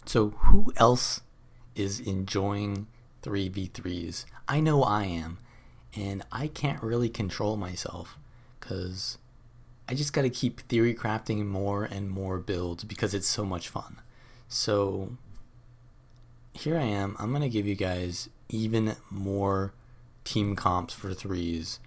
So who else is enjoying 3v3s? I know I am, and I can't really control myself because I just got to keep theory crafting more and more builds because it's so much fun. So here I am. I'm going to give you guys even more team comps for threes.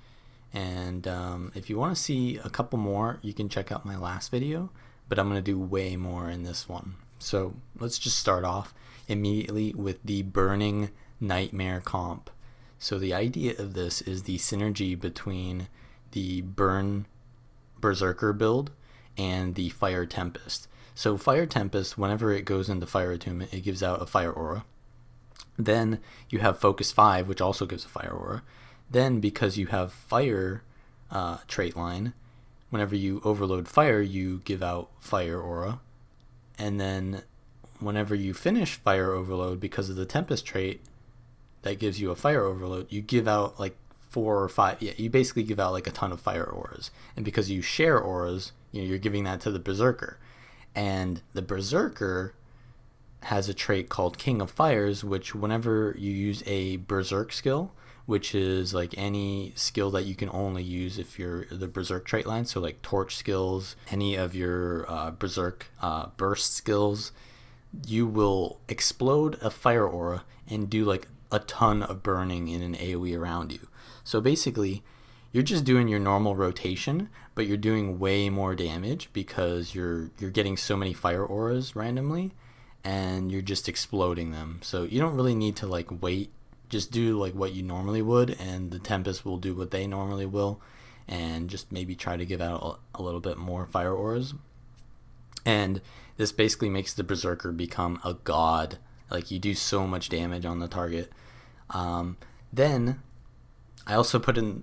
And if you want to see a couple more, you can check out my last video, but I'm going to do way more in this one. So let's just start off immediately with the Burning Nightmare comp. So the idea of this is the synergy between the Berserker build and the Fire Tempest. So Fire Tempest, whenever it goes into Fire Attunement, it gives out a Fire Aura. Then you have Focus 5, which also gives a Fire Aura. Then because you have Fire trait line, whenever you overload Fire, you give out Fire Aura. And then whenever you finish Fire Overload, because of the Tempest trait that gives you a Fire Overload, you give out like 4 or 5. Yeah, you basically give out like a ton of Fire Auras. And because you share auras, you're giving that to the Berserker. And the Berserker has a trait called King of Fires, which whenever you use a Berserk skill, which is like any skill that you can only use if you're the Berserk trait line, so like torch skills, any of your Berserk burst skills, you will explode a Fire Aura and do like a ton of burning in an AoE around you. So basically, you're just doing your normal rotation, but you're doing way more damage because you're getting so many Fire Auras randomly, and you're just exploding them. So you don't really need to like wait. Just do like what you normally would, and the Tempest will do what they normally will, and just maybe try to give out a little bit more Fire Auras. And this basically makes the Berserker become a god. Like, you do so much damage on the target. Then I also put in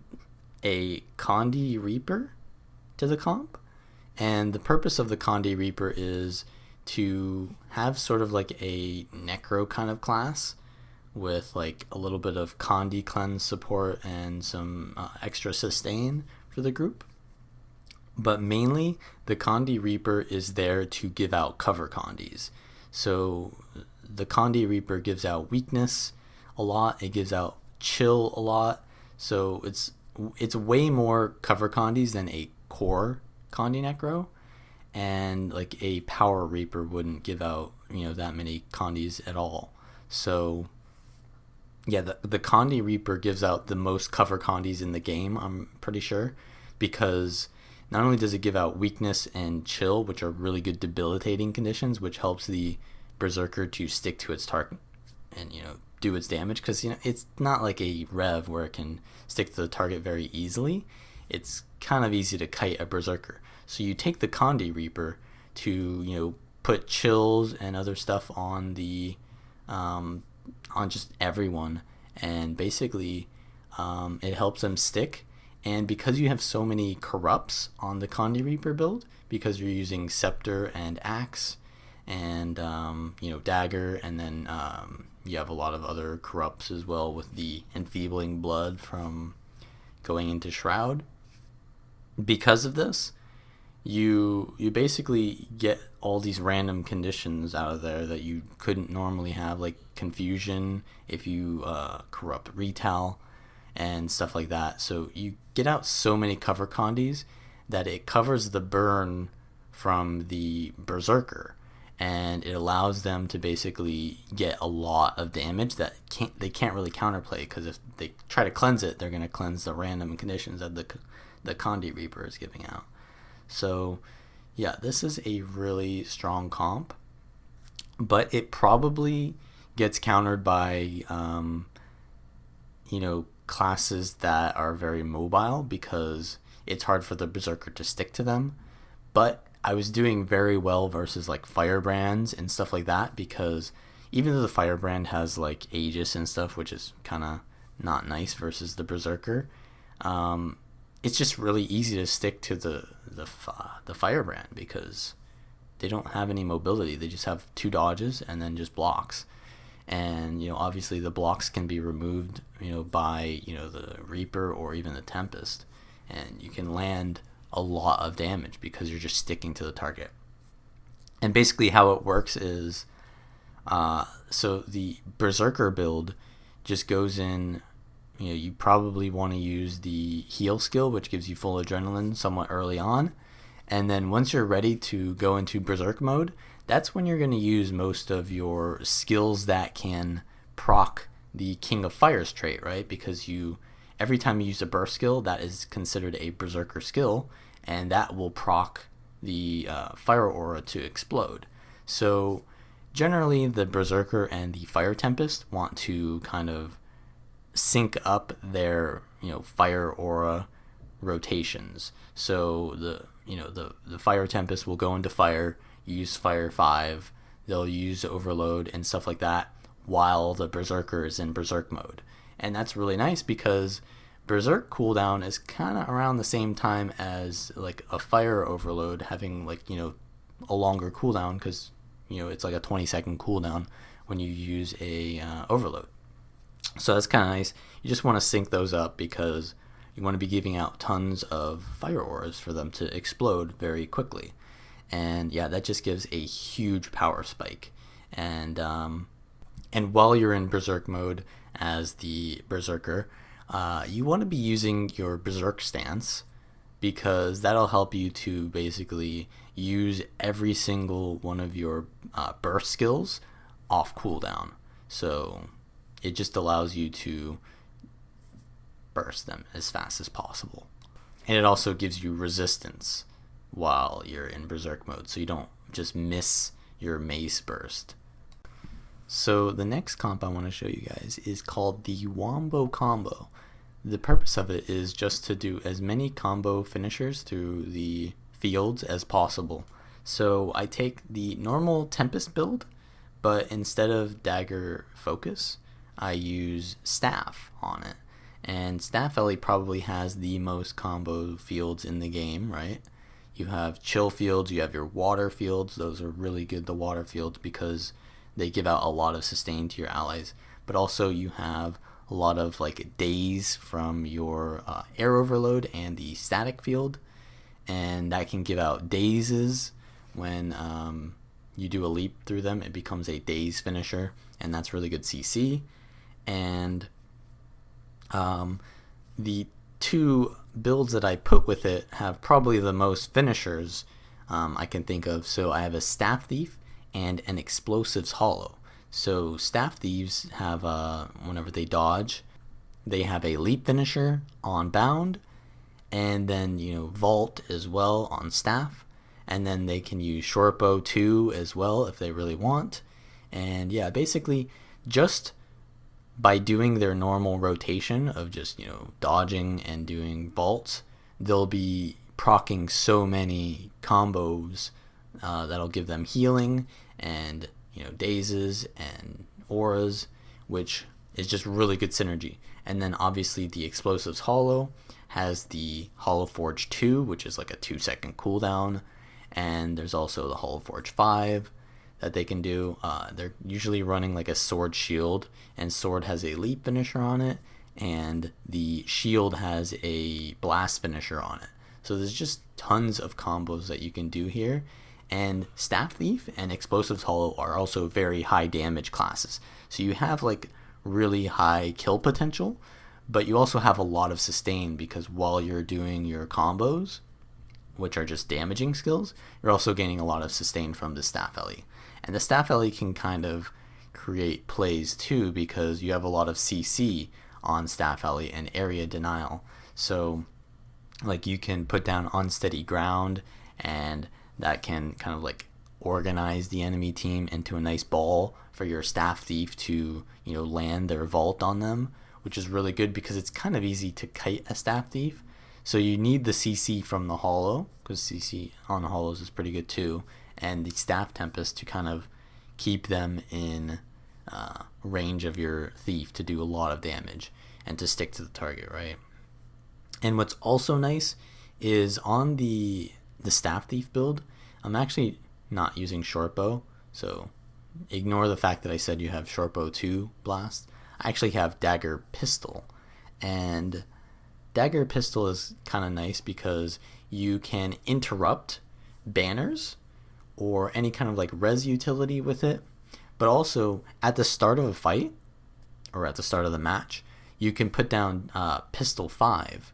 a Condi Reaper to the comp, and the purpose of the Condi Reaper is to have sort of like a Necro kind of class with like a little bit of Condi cleanse support and some extra sustain for the group. But mainly the Condi Reaper is there to give out cover Condis. So the Condi Reaper gives out weakness a lot, it gives out chill a lot. So it's way more cover Condis than a core Condi Necro. And like a Power Reaper wouldn't give out, that many Condis at all. So yeah, the Condi Reaper gives out the most cover Condis in the game, I'm pretty sure, because not only does it give out weakness and chill, which are really good debilitating conditions, which helps the Berserker to stick to its target and, do its damage, because, it's not like a Rev where it can stick to the target very easily. It's kind of easy to kite a Berserker. So you take the Condi Reaper to, put chills and other stuff on the on just everyone, and basically it helps them stick. And because you have so many corrupts on the Condi Reaper build, because you're using Scepter and Axe and Dagger, and then you have a lot of other corrupts as well with the Enfeebling Blood from going into Shroud. Because of this, you basically get all these random conditions out of there that you couldn't normally have, like confusion if you corrupt Retail and stuff like that. So you get out so many cover Condis that it covers the burn from the Berserker, and it allows them to basically get a lot of damage that they can't really counterplay, because if they try to cleanse it, they're going to cleanse the random conditions that the Condi Reaper is giving out. So yeah, this is a really strong comp, but it probably gets countered by classes that are very mobile, because it's hard for the Berserker to stick to them. But I was doing very well versus like Firebrands and stuff like that, because even though the Firebrand has like Aegis and stuff, which is kind of not nice versus the Berserker, it's just really easy to stick to the Firebrand, because they don't have any mobility. They just have 2 dodges and then just blocks. And obviously the blocks can be removed by the Reaper or even the Tempest, and you can land a lot of damage because you're just sticking to the target. And basically how it works is So the Berserker build just goes in, you probably want to use the heal skill, which gives you full adrenaline somewhat early on. And then once you're ready to go into Berserk mode, that's when you're going to use most of your skills that can proc the King of Fires trait, right? Because every time you use a burst skill, that is considered a Berserker skill, and that will proc the Fire Aura to explode. So generally, the Berserker and the Fire Tempest want to kind of sync up their Fire Aura rotations. So the Fire Tempest will go into fire, use Fire 5, they'll use Overload and stuff like that, while the Berserker is in Berserk mode. And that's really nice because Berserk cooldown is kind of around the same time as like a Fire Overload having a longer cooldown, because it's like a 20-second cooldown when you use a Overload. So that's kind of nice. You just want to sync those up because you want to be giving out tons of Fire Auras for them to explode very quickly. And yeah, that just gives a huge power spike. And while you're in Berserk mode as the Berserker, you want to be using your Berserk stance, because that'll help you to basically use every single one of your burst skills off cooldown. So it just allows you to burst them as fast as possible. And it also gives you resistance while you're in Berserk mode, so you don't just miss your mace burst. So the next comp I want to show you guys is called the Wombo Combo. The purpose of it is just to do as many combo finishers through the fields as possible. So I take the normal Tempest build, but instead of dagger focus, I use staff on it. And Staff Ellie probably has the most combo fields in the game, right? You have chill fields, you have your water fields. Those are really good, the water fields, because they give out a lot of sustain to your allies. But also you have a lot of daze from your air overload and the static field, and that can give out dazes when you do a leap through them. It becomes a daze finisher, and that's really good CC. And the two builds that I put with it have probably the most finishers I can think of. So I have a Staff Thief and an Explosives Hollow. So Staff Thieves have, whenever they dodge, they have a leap finisher on bound, and then vault as well on staff, and then they can use short bow too as well if they really want. And yeah, basically just by doing their normal rotation of just dodging and doing vaults, they'll be proccing so many combos that'll give them healing and dazes and auras, which is just really good synergy. And then obviously the Explosives Hollow has the Hollow Forge 2, which is like a 2-second cooldown, and there's also the Hollow Forge 5 that they can do. They're usually running like a sword shield, and sword has a leap finisher on it, and the shield has a blast finisher on it. So there's just tons of combos that you can do here. And Staff Thief and Explosives Hollow are also very high damage classes. So you have really high kill potential, but you also have a lot of sustain, because while you're doing your combos, which are just damaging skills, you're also gaining a lot of sustain from the Staff Ellie. And the Staff Ellie can kind of create plays too, because you have a lot of CC on Staff Ellie and area denial. So you can put down unsteady ground, and that can kind of organize the enemy team into a nice ball for your Staff Thief to land their vault on them, which is really good because it's kind of easy to kite a Staff Thief. So you need the CC from the Hollow, because CC on the Hollows is pretty good too, and the Staff Tempest to kind of keep them in range of your Thief to do a lot of damage and to stick to the target, right? And what's also nice is on the Staff Thief build, I'm actually not using short bow, so ignore the fact that I said you have short bow 2 blast. I actually have dagger pistol, and dagger pistol is kind of nice because you can interrupt banners or any kind of res utility with it, But also at the start of a fight or at the start of the match, you can put down Pistol 5,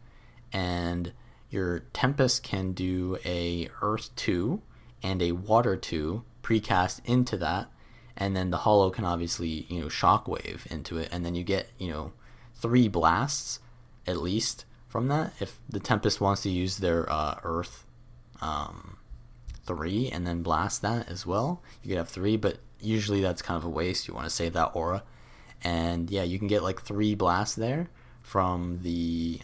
and your Tempest can do a Earth 2 and a Water 2 precast into that, and then the Hollow can obviously, Shockwave into it, and then you get, 3 blasts at least from that. If the Tempest wants to use their Earth 3 and then blast that as well, you could have 3, but usually that's kind of a waste. You want to save that aura. And yeah, you can get like 3 blasts there from the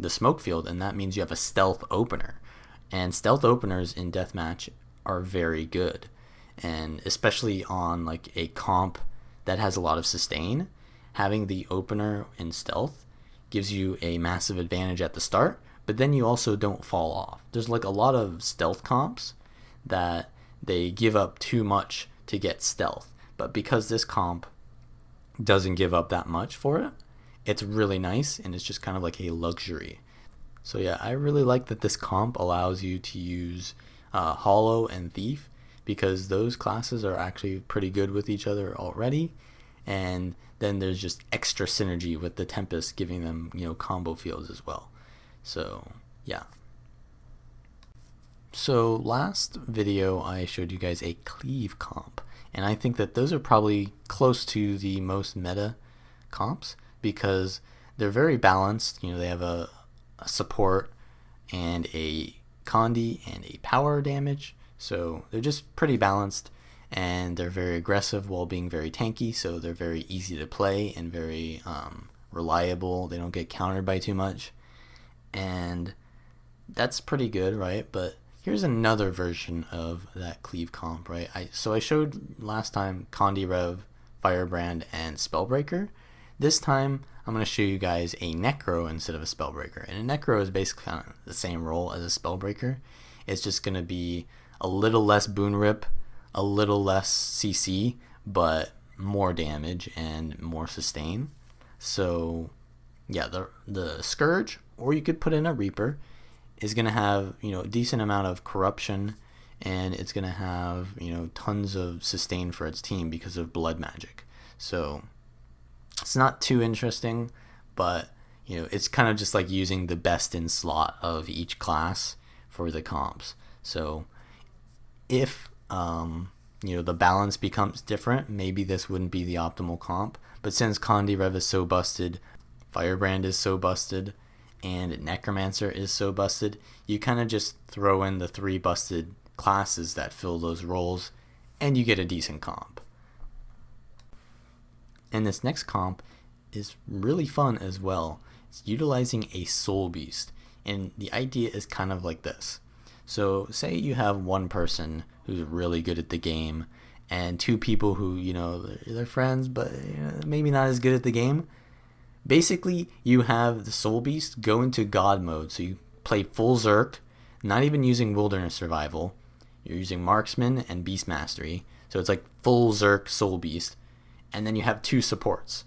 smoke field, and that means you have a stealth opener. And stealth openers in Deathmatch are very good, and especially on like a comp that has a lot of sustain, having the opener in stealth gives you a massive advantage at the start, but then you also don't fall off. There's like a lot of stealth comps that they give up too much to get stealth, but because this comp doesn't give up that much for it, it's really nice, and it's just kind of like a luxury. So yeah, I really like that this comp allows you to use Hollow and Thief, because those classes are actually pretty good with each other already, and then there's just extra synergy with the Tempest, giving them combo fields as well. So yeah. So last video I showed you guys a Cleave comp, and I think that those are probably close to the most meta comps because they're very balanced. They have a support and a Condi and a power damage, so they're just pretty balanced, and they're very aggressive while being very tanky, so they're very easy to play and very reliable. They don't get countered by too much, and that's pretty good, right? But here's another version of that Cleave comp, right? So I showed last time Condi Rev, Firebrand, and Spellbreaker. This time I'm going to show you guys a Necro instead of a Spellbreaker. And a Necro is basically kind of the same role as a Spellbreaker. It's just going to be a little less boon rip, a little less CC, but more damage and more sustain. So yeah, the Scourge, or you could put in a Reaper, is going to have a decent amount of corruption, and it's going to have tons of sustain for its team because of blood magic. So it's not too interesting, but it's kind of just like using the best in slot of each class for the comps. So if the balance becomes different, maybe this wouldn't be the optimal comp, but since Condi Rev is so busted, Firebrand is so busted, and Necromancer is so busted, you kind of just throw in the 3 busted classes that fill those roles, and you get a decent comp. And this next comp is really fun as well. It's utilizing a Soulbeast, and the idea is kind of like this. So say you have one person who's really good at the game, and 2 people who, they're friends, but maybe not as good at the game. Basically, you have the Soulbeast go into God mode, so you play full Zerk, not even using Wilderness Survival. You're using Marksman and Beast Mastery, so it's like full Zerk Soulbeast, and then you have 2 supports.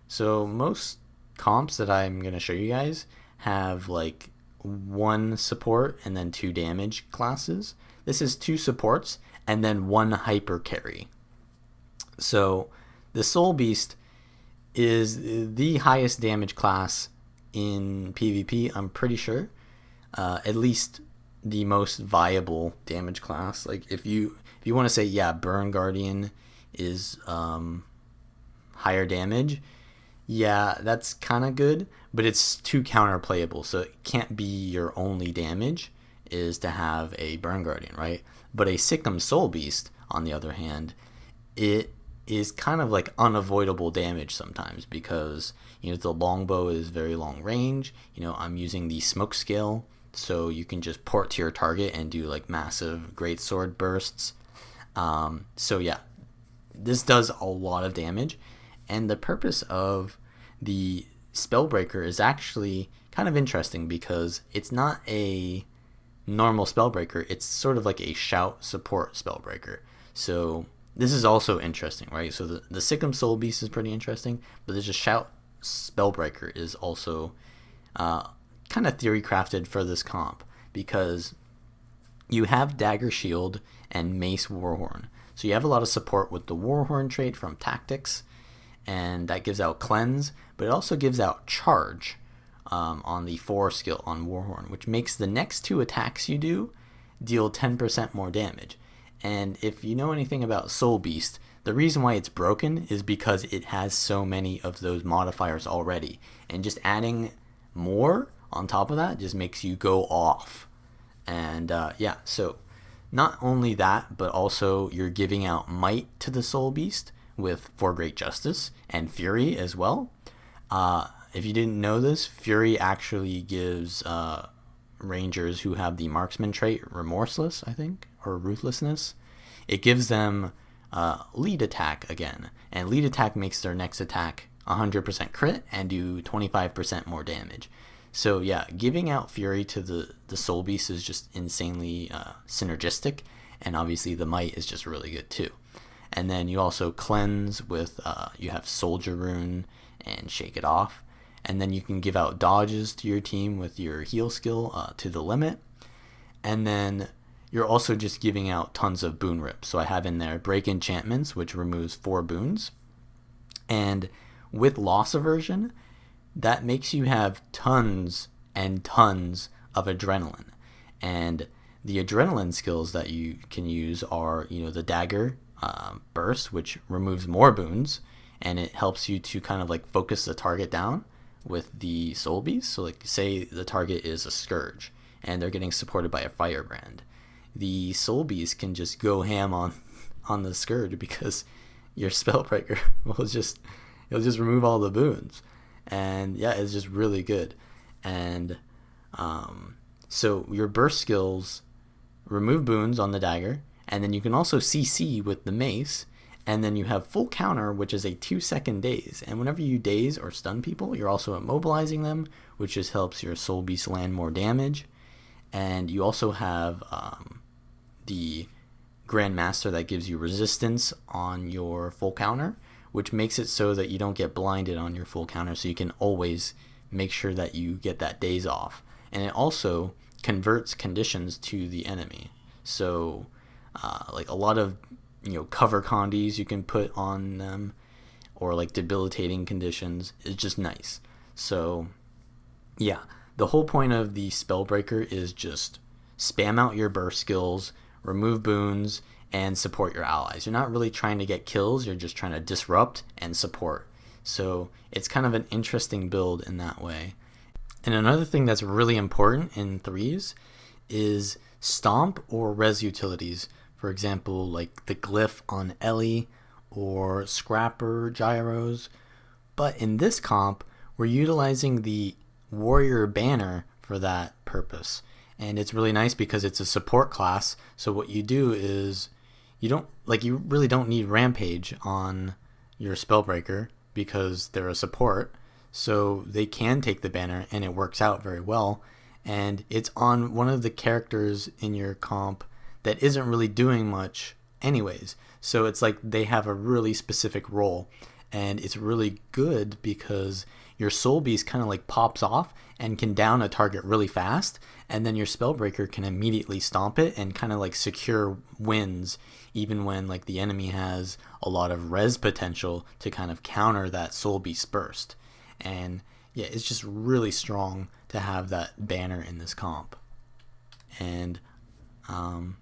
So most comps that I'm going to show you guys have like 1 support and then 2 damage classes. This is 2 supports and then 1 hyper carry. So the Soulbeast is the highest damage class in PvP, I'm pretty sure. At least the most viable damage class. Like if you want to say, yeah, Burn Guardian is higher damage, yeah, that's kind of good, but it's too counter playable, so it can't be your only damage is to have a Burn Guardian, right? But a Sikkim Soulbeast, on the other hand, it is kind of like unavoidable damage sometimes because the longbow is very long range. I'm using the smoke scale, so you can just port to your target and do like massive greatsword bursts. So yeah, this does a lot of damage, and the purpose of the Spellbreaker is actually kind of interesting because it's not a normal Spellbreaker. It's sort of like a shout support Spellbreaker. So this is also interesting, right? So the Sikkim Soulbeast is pretty interesting, but there's a shout Spellbreaker is also kind of theory crafted for this comp because you have Dagger Shield and Mace Warhorn. So you have a lot of support with the Warhorn trait from Tactics, and that gives out Cleanse, but it also gives out Charge on the 4 skill on Warhorn, which makes the next 2 attacks you do deal 10% more damage. And if you know anything about Soulbeast, the reason why it's broken is because it has so many of those modifiers already, and just adding more on top of that just makes you go off. And yeah, so not only that, but also you're giving out Might to the Soulbeast with For Great Justice, and Fury as well. If you didn't know this, Fury actually gives Rangers who have the Marksman trait Remorseless, I think, or Ruthlessness, it gives them lead attack again, and lead attack makes their next attack 100% crit and do 25% more damage. So yeah, giving out Fury to the Soulbeast is just insanely synergistic, and obviously the Might is just really good too. And then you also cleanse with you have Soldier Rune and Shake It Off, and then you can give out dodges to your team with your heal skill to the limit. And then you're also just giving out tons of boon rips. So I have in there Break Enchantments, which removes 4 boons, and with Loss Aversion, that makes you have tons and tons of adrenaline. And the adrenaline skills that you can use are, the Dagger Burst, which removes more boons, and it helps you to kind of like focus the target down with the Soulbeast. So like say the target is a Scourge and they're getting supported by a Firebrand, the Soulbeast can just go ham on the Scourge because your Spellbreaker will just remove all the boons. And yeah, it's just really good. And so your burst skills remove boons on the Dagger, and then you can also CC with the Mace, and then you have full counter, which is a 2-second daze. And whenever you daze or stun people, you're also immobilizing them, which just helps your Soulbeast land more damage. And you also have the Grandmaster that gives you resistance on your full counter, which makes it so that you don't get blinded on your full counter, so you can always make sure that you get that daze off. And it also converts conditions to the enemy. So like a lot of cover condis you can put on them, or like debilitating conditions is just nice. So yeah, the whole point of the Spellbreaker is just spam out your burst skills, remove boons, and support your allies. You're not really trying to get kills, you're just trying to disrupt and support. So it's kind of an interesting build in that way. And another thing that's really important in 3s is stomp or res utilities. For example, like the glyph on Ellie or Scrapper gyros. But in this comp, we're utilizing the warrior banner for that purpose. And it's really nice because it's a support class. So what you do is you really don't need rampage on your Spellbreaker because they're a support. So they can take the banner and it works out very well. And it's on one of the characters in your comp that isn't really doing much anyways. So it's like they have a really specific role, and it's really good because your Soulbeast kind of like pops off and can down a target really fast, and then your Spellbreaker can immediately stomp it and kind of like secure wins even when like the enemy has a lot of res potential to kind of counter that Soulbeast burst. And yeah, it's just really strong to have that banner in this comp. And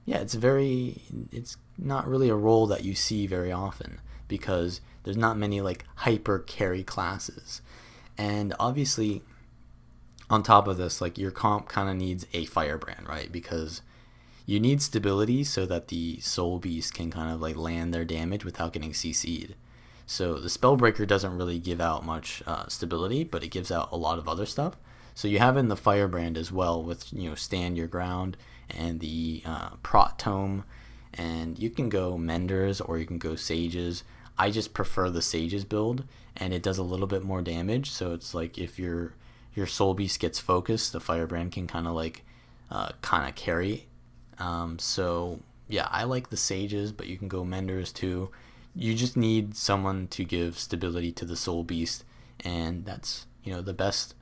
yeah, it's not really a role that you see very often because there's not many like hyper carry classes. And obviously on top of this, like your comp kind of needs a Firebrand, right? Because you need stability so that the Soulbeast can kind of like land their damage without getting CC'd. So the Spellbreaker doesn't really give out much stability, but it gives out a lot of other stuff. So you have in the Firebrand as well with Stand Your Ground and the Prot Tome, and you can go Menders or you can go Sages. I just prefer the Sages build, and it does a little bit more damage. So it's like if your Soulbeast gets focused, the Firebrand can kind of carry. So yeah, I like the Sages, but you can go Menders too. You just need someone to give stability to the Soulbeast, and that's the best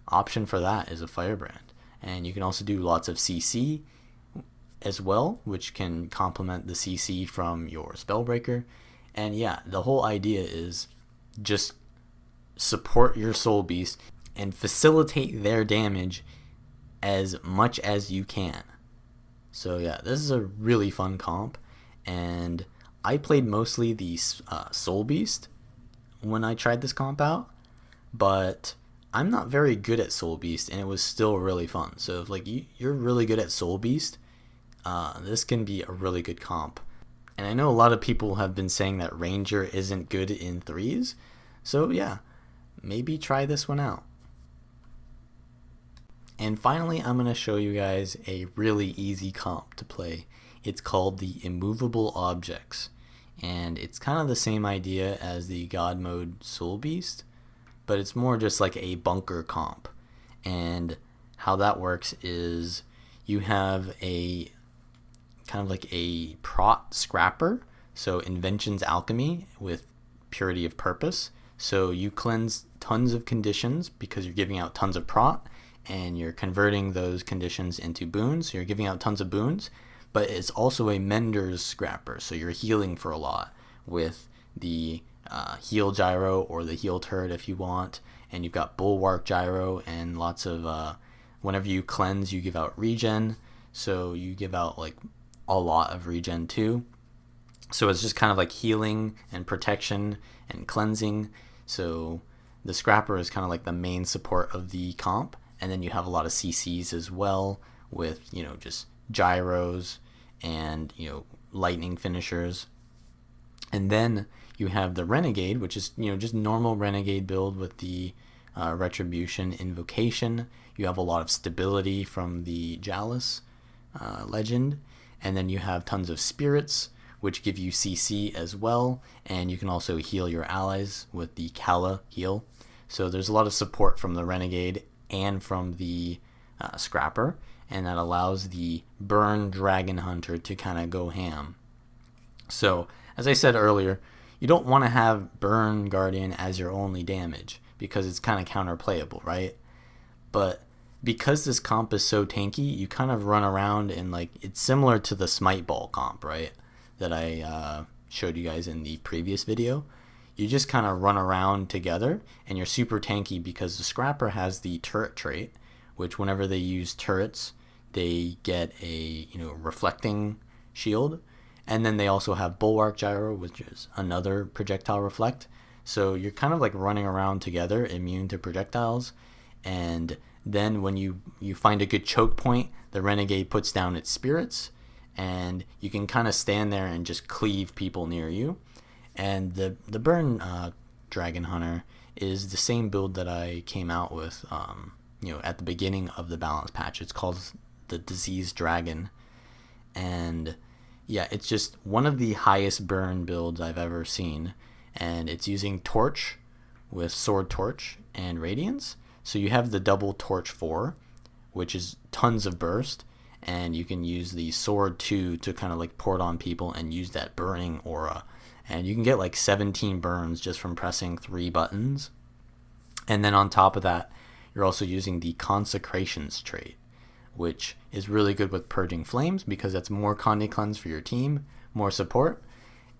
option for that is a Firebrand. And you can also do lots of CC as well, which can complement the CC from your Spellbreaker. And yeah, the whole idea is just support your Soulbeast and facilitate their damage as much as you can. So yeah, this is a really fun comp, and I played mostly the Soulbeast when I tried this comp out, but I'm not very good at Soulbeast, and it was still really fun. So if like you're really good at Soulbeast, this can be a really good comp. And I know a lot of people have been saying that Ranger isn't good in threes, so yeah, maybe try this one out. And finally, I'm going to show you guys a really easy comp to play. It's called the Immovable Objects, and it's kind of the same idea as the Godmode Soulbeast, but it's more just like a bunker comp. And how that works is you have a kind of like a prot scrapper, so Invention's Alchemy with Purity of Purpose. So you cleanse tons of conditions because you're giving out tons of prot, and you're converting those conditions into boons. So you're giving out tons of boons, but it's also a Mender's Scrapper, so you're healing for a lot with the heal gyro or the heal turret if you want, and you've got Bulwark gyro and lots of whenever you cleanse you give out regen, so you give out like a lot of regen too. So it's just kind of like healing and protection and cleansing. So the Scrapper is kind of like the main support of the comp. And then you have a lot of CCs as well with, you know, just gyros and, you know, lightning finishers. And then you have the Renegade, which is, you know, just normal Renegade build with the Retribution Invocation. You have a lot of stability from the Jalis legend. And then you have tons of Spirits, which give you CC as well. And you can also heal your allies with the Kala heal. So there's a lot of support from the Renegade and from the Scrapper, and that allows the Burn Dragon Hunter to kind of go ham. So as I said earlier, you don't want to have Burn Guardian as your only damage because it's kind of counterplayable, right? But because this comp is so tanky, you kind of run around and like it's similar to the Smite Ball comp, right? That I showed you guys in the previous video. You just kind of run around together, and you're super tanky because the Scrapper has the turret trait, which whenever they use turrets, they get a, you know, reflecting shield, and then they also have Bulwark gyro, which is another projectile reflect. So you're kind of like running around together, immune to projectiles, and then when you find a good choke point, the Renegade puts down its Spirits, and you can kind of stand there and just cleave people near you. And the Burn Dragon Hunter is the same build that I came out with, you know, at the beginning of the balance patch. It's called the Diseased Dragon, and yeah, it's just one of the highest burn builds I've ever seen, and it's using Torch with Sword Torch and Radiance. So you have the double Torch 4, which is tons of burst, and you can use the Sword 2 to kind of like port on people and use that burning aura. And you can get like 17 burns just from pressing 3 buttons. And then on top of that, you're also using the Consecrations trait, which is really good with Purging Flames because that's more Condi Cleanse for your team, more support.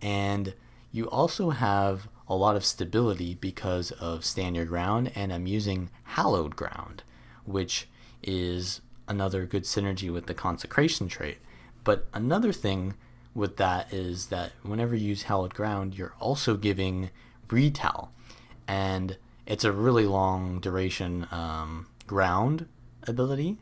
And you also have a lot of stability because of Stand Your Ground, and I'm using Hallowed Ground, which is another good synergy with the Consecration trait. But another thing with that is that whenever you use Hallowed Ground, you're also giving Retal, and it's a really long duration ground ability.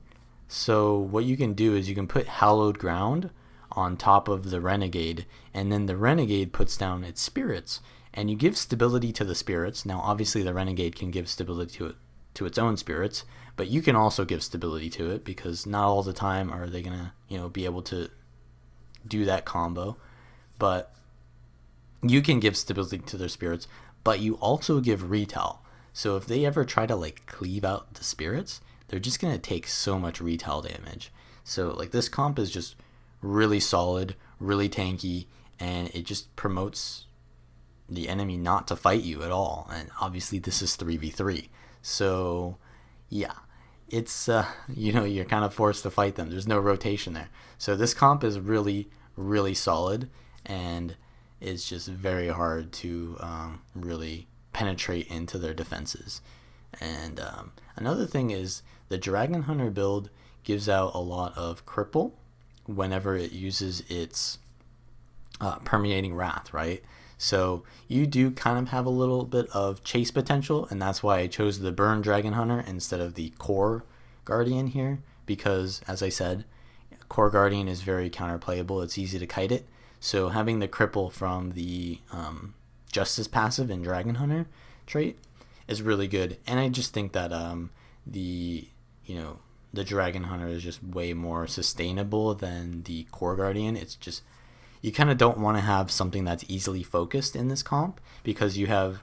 So what you can do is you can put Hallowed Ground on top of the Renegade, and then the Renegade puts down its Spirits, and you give stability to the Spirits. Now obviously the Renegade can give stability to its own Spirits, but you can also give stability to it because not all the time are they gonna, you know, be able to do that combo. But you can give stability to their Spirits, but you also give Retal. So if they ever try to like cleave out the Spirits, they're just gonna take so much Retal damage. So like this comp is just really solid, really tanky, and it just promotes the enemy not to fight you at all. And obviously this is 3v3, so yeah, it's you know, you're kind of forced to fight them. There's no rotation there. So this comp is really, really solid, and it's just very hard to really penetrate into their defenses. And another thing is the Dragon Hunter build gives out a lot of cripple whenever it uses its permeating wrath, right? So you do kind of have a little bit of chase potential, and that's why I chose the Burn Dragon Hunter instead of the Core Guardian here, because as I said, Core Guardian is very counterplayable. It's easy to kite it. So having the cripple from the Justice passive in Dragon Hunter trait is really good, and I just think that the the Dragon Hunter is just way more sustainable than the Core Guardian. It's just, you kind of don't want to have something that's easily focused in this comp, because you have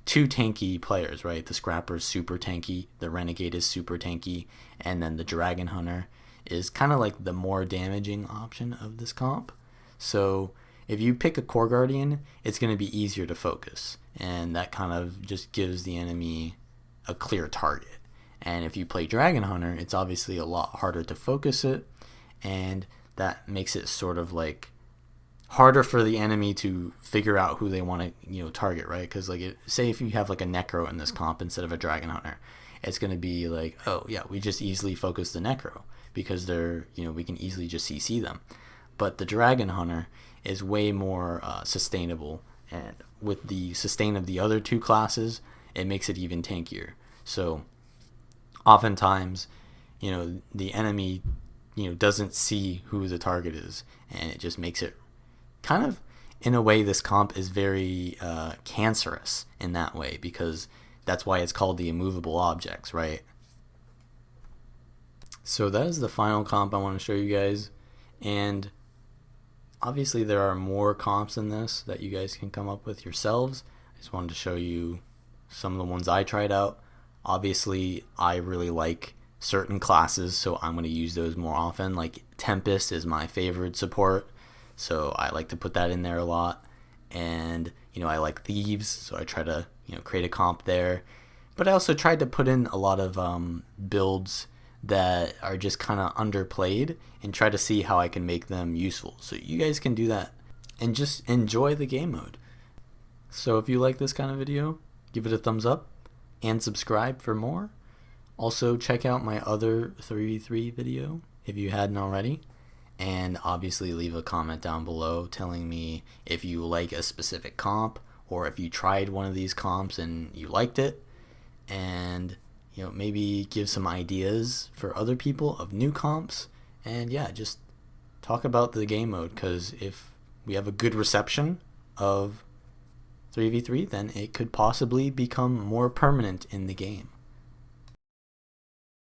two tanky players, right? The Scrapper is super tanky, the Renegade is super tanky, and then the Dragon Hunter is kind of like the more damaging option of this comp. So if you pick a Core Guardian, it's going to be easier to focus, and that kind of just gives the enemy a clear target. And if you play Dragon Hunter, it's obviously a lot harder to focus it, and that makes it sort of like harder for the enemy to figure out who they want to target, right? Because like say if you have like a Necro in this comp instead of a Dragon Hunter, it's going to be like, oh yeah, we just easily focus the Necro because they're we can easily just CC them. But the Dragon Hunter is way more sustainable, and with the sustain of the other two classes, it makes it even tankier. So oftentimes, the enemy, doesn't see who the target is, and it just makes it kind of, in a way, this comp is very cancerous in that way, because that's why it's called the Immovable Objects, right? So that is the final comp I want to show you guys, and obviously there are more comps in this that you guys can come up with yourselves. I just wanted to show you some of the ones I tried out. Obviously, I really like certain classes, so I'm going to use those more often. Like Tempest is my favorite support, so I like to put that in there a lot. And I like Thieves, so I try to create a comp there. But I also tried to put in a lot of builds that are just kind of underplayed, and try to see how I can make them useful. So you guys can do that and just enjoy the game mode. So if you like this kind of video, give it a thumbs up and subscribe for more. Also check out my other 3v3 video if you hadn't already, and obviously leave a comment down below telling me if you like a specific comp, or if you tried one of these comps and you liked it, and maybe give some ideas for other people of new comps. And yeah, just talk about the game mode, because if we have a good reception of 3v3, then it could possibly become more permanent in the game.